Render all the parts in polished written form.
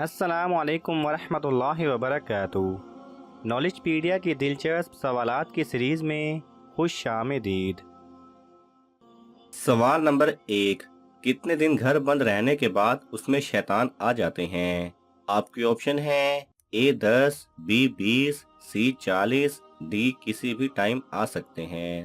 السلام علیکم ورحمۃ اللہ وبرکاتہ۔ نالج پیڈیا کی دلچسپ سوالات کی سیریز میں خوش آمدید۔ سوال نمبر 1، کتنے دن گھر بند رہنے کے بعد اس میں شیطان آ جاتے ہیں؟ آپ کی آپشن ہے اے 10، بی 20، سی 40، ڈی کسی بھی ٹائم آ سکتے ہیں۔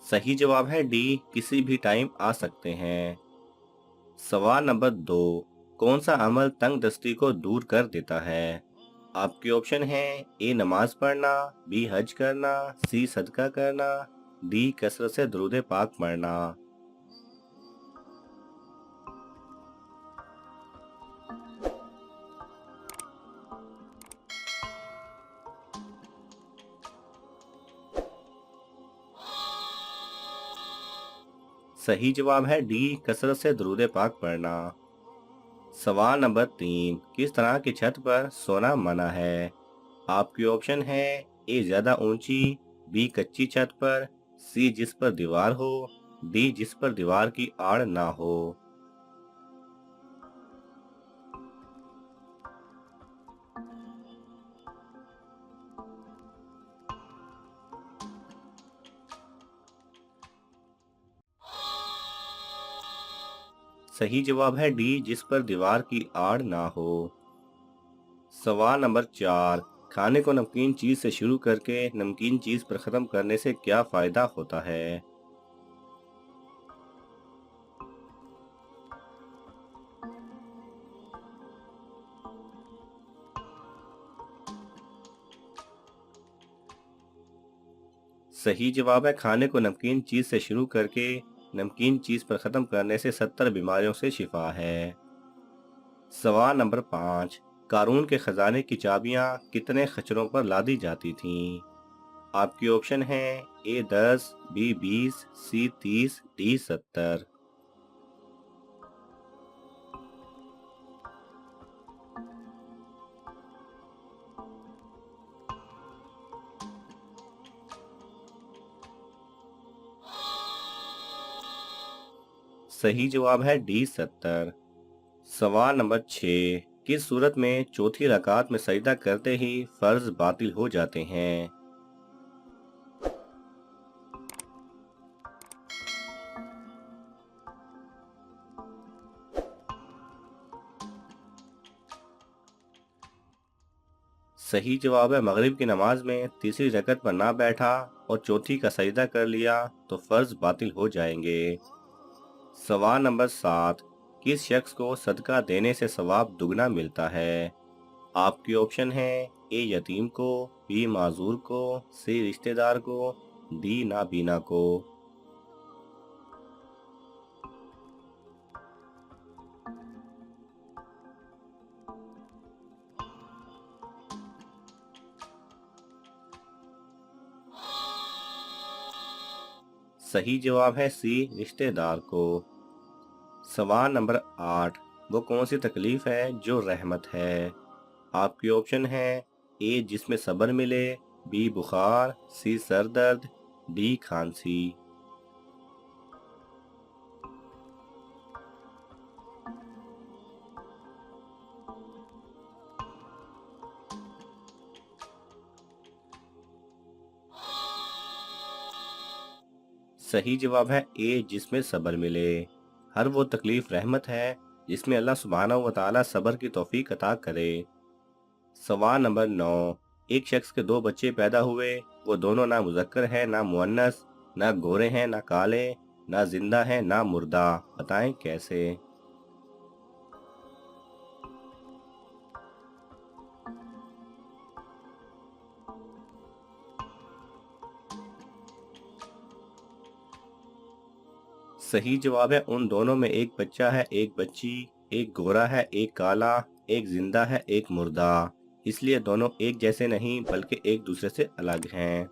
صحیح جواب ہے ڈی، کسی بھی ٹائم آ سکتے ہیں۔ سوال نمبر 2، کون سا عمل تنگ دستی کو دور کر دیتا ہے؟ آپ کی آپشن ہے اے نماز پڑھنا، بی حج کرنا، سی صدقہ کرنا، ڈی کثرت سے درود پاک پڑھنا۔ صحیح جواب ہے ڈی، کثرت سے درود پاک پڑھنا۔ سوال نمبر 3، کس طرح کی چھت پر سونا منع ہے؟ آپ کی آپشن ہے اے زیادہ اونچی، بی کچی چھت پر، سی جس پر دیوار ہو، ڈی جس پر دیوار کی آڑ نہ ہو۔ صحیح جواب ہے ڈی، جس پر دیوار کی آڑ نہ ہو۔ سوال نمبر 4، کھانے کو نمکین چیز سے شروع کر کے نمکین چیز پر ختم کرنے سے کیا فائدہ ہوتا ہے؟ صحیح جواب ہے کھانے کو نمکین چیز سے شروع کر کے نمکین چیز پر ختم کرنے سے 70 بیماریوں سے شفا ہے۔ سوال نمبر 5، قارون کے خزانے کی چابیاں کتنے خچروں پر لادی جاتی تھیں؟ آپ کی آپشن ہے اے 10، بی 20، سی 30، ڈی 70۔ صحیح جواب ہے ڈی 70۔ سوال نمبر 6، کس صورت میں چوتھی رکعت میں سجدہ کرتے ہی فرض باطل ہو جاتے ہیں؟ صحیح جواب ہے مغرب کی نماز میں تیسری رکعت پر نہ بیٹھا اور چوتھی کا سجدہ کر لیا تو فرض باطل ہو جائیں گے۔ سوال نمبر 7، کس شخص کو صدقہ دینے سے ثواب دگنا ملتا ہے؟ آپ کی آپشن ہے اے یتیم کو، بی معذور کو، سی رشتہ دار کو، ڈی نابینا کو۔ صحیح جواب ہے سی رشتہ دار کو۔ سوال نمبر 8، وہ کون سی تکلیف ہے جو رحمت ہے؟ آپ کی آپشن ہے اے جس میں صبر ملے، بی بخار، سی سر درد، ڈی کھانسی۔ صحیح جواب ہے اے جس میں صبر ملے۔ ہر وہ تکلیف رحمت ہے جس میں اللہ سبحانہ و تعالیٰ صبر کی توفیق عطا کرے۔ سوال نمبر 9، ایک شخص کے 2 بچے پیدا ہوئے، وہ دونوں نہ مذکر ہیں نہ مؤنث، نہ گورے ہیں نہ کالے، نہ زندہ ہیں نہ مردہ، بتائیں کیسے؟ صحیح جواب ہے ان دونوں میں ایک بچہ ہے ایک بچی، ایک گورا ہے ایک کالا، ایک زندہ ہے ایک مردہ، اس لیے دونوں ایک جیسے نہیں بلکہ ایک دوسرے سے الگ ہیں۔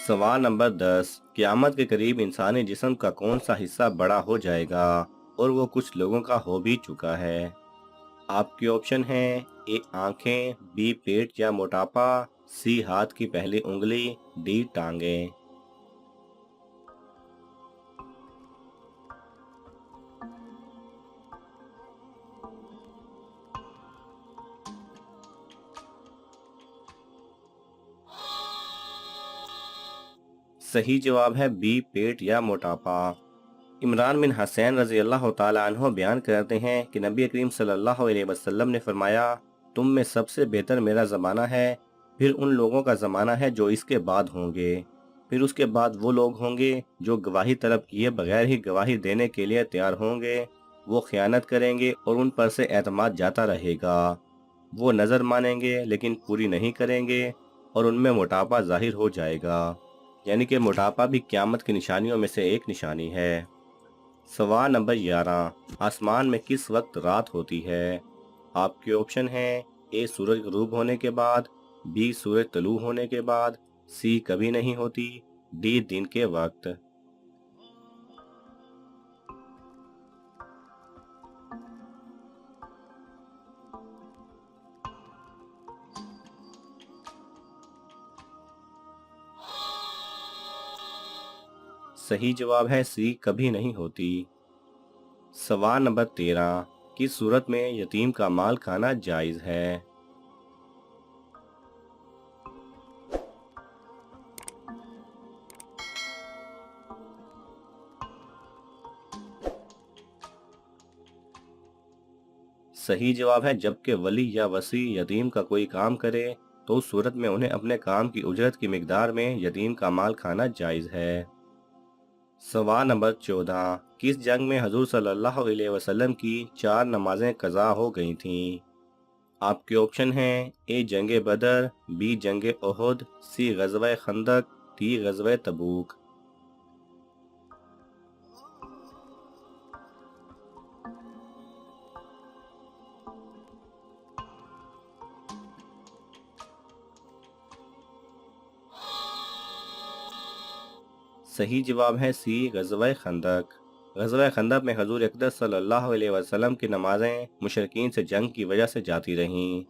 سوال نمبر 10، قیامت کے قریب انسانی جسم کا کون سا حصہ بڑا ہو جائے گا اور وہ کچھ لوگوں کا ہو بھی چکا ہے؟ آپ کے آپشن ہیں اے آنکھیں، بی پیٹ یا موٹاپا، سی ہاتھ کی پہلی انگلی، ڈی ٹانگیں۔ صحیح جواب ہے بی پیٹ یا موٹاپا۔ عمران بن حسین رضی اللہ تعالیٰ عنہ بیان کرتے ہیں کہ نبی کریم صلی اللہ علیہ وسلم نے فرمایا، تم میں سب سے بہتر میرا زمانہ ہے، پھر ان لوگوں کا زمانہ ہے جو اس کے بعد ہوں گے، پھر اس کے بعد وہ لوگ ہوں گے جو گواہی طلب کیے بغیر ہی گواہی دینے کے لیے تیار ہوں گے، وہ خیانت کریں گے اور ان پر سے اعتماد جاتا رہے گا، وہ نظر مانیں گے لیکن پوری نہیں کریں گے، اور ان میں موٹاپا ظاہر ہو جائے گا، یعنی کہ موٹاپا بھی قیامت کی نشانیوں میں سے ایک نشانی ہے۔ سوال نمبر 11، آسمان میں کس وقت رات ہوتی ہے؟ آپ کے آپشن ہیں اے سورج غروب ہونے کے بعد، بی سورج طلوع ہونے کے بعد، سی کبھی نہیں ہوتی، ڈی دن کے وقت۔ صحیح جواب ہے سی کبھی نہیں ہوتی۔ سوال نمبر 13، کس صورت میں یتیم کا مال کھانا جائز ہے؟ صحیح جواب ہے جبکہ ولی یا وصی یتیم کا کوئی کام کرے تو اس صورت میں انہیں اپنے کام کی اجرت کی مقدار میں یتیم کا مال کھانا جائز ہے۔ سوال نمبر 14، کس جنگ میں حضور صلی اللہ علیہ وسلم کی 4 نمازیں قضا ہو گئی تھیں؟ آپ کے آپشن ہیں اے جنگ بدر، بی جنگ احد، سی غزوہ خندق، ڈی غزوہ تبوک۔ صحیح جواب ہے سی غزوہ خندق۔ غزوہ خندق میں حضور اقدس صلی اللہ علیہ وسلم کی نمازیں مشرکین سے جنگ کی وجہ سے جاتی رہیں،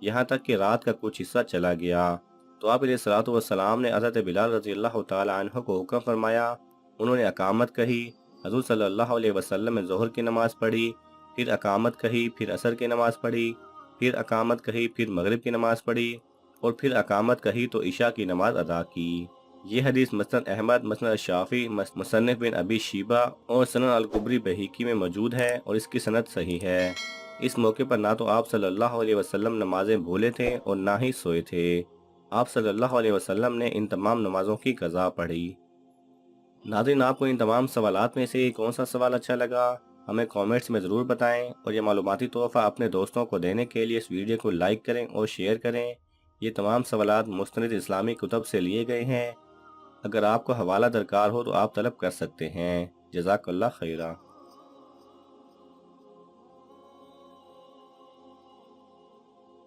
یہاں تک کہ رات کا کچھ حصہ چلا گیا، تو آپ علیہ الصلوۃ والسلام نے حضرت بلال رضی اللہ تعالیٰ عنہ کو حکم فرمایا، انہوں نے اقامت کہی، حضور صلی اللہ علیہ وسلم نے ظہر کی نماز پڑھی، پھر اقامت کہی، پھر عصر کی نماز پڑھی، پھر اقامت کہی، پھر مغرب کی نماز پڑھی، اور پھر اقامت کہی تو عشاء کی نماز ادا کی۔ یہ حدیث مسند احمد، مسند الشافعی، مصنف بن ابی شیبہ اور سنن الکبری بہیقی میں موجود ہے اور اس کی سند صحیح ہے۔ اس موقع پر نہ تو آپ صلی اللہ علیہ وسلم نمازیں بھولے تھے اور نہ ہی سوئے تھے، آپ صلی اللہ علیہ وسلم نے ان تمام نمازوں کی قضا پڑھی۔ ناظرین، آپ کو ان تمام سوالات میں سے کون سا سوال اچھا لگا ہمیں کامنٹس میں ضرور بتائیں، اور یہ معلوماتی تحفہ اپنے دوستوں کو دینے کے لیے اس ویڈیو کو لائک کریں اور شیئر کریں۔ یہ تمام سوالات مستند اسلامی کتب سے لیے گئے ہیں، اگر آپ کو حوالہ درکار ہو تو آپ طلب کر سکتے ہیں۔ جزاک اللہ خیرہ۔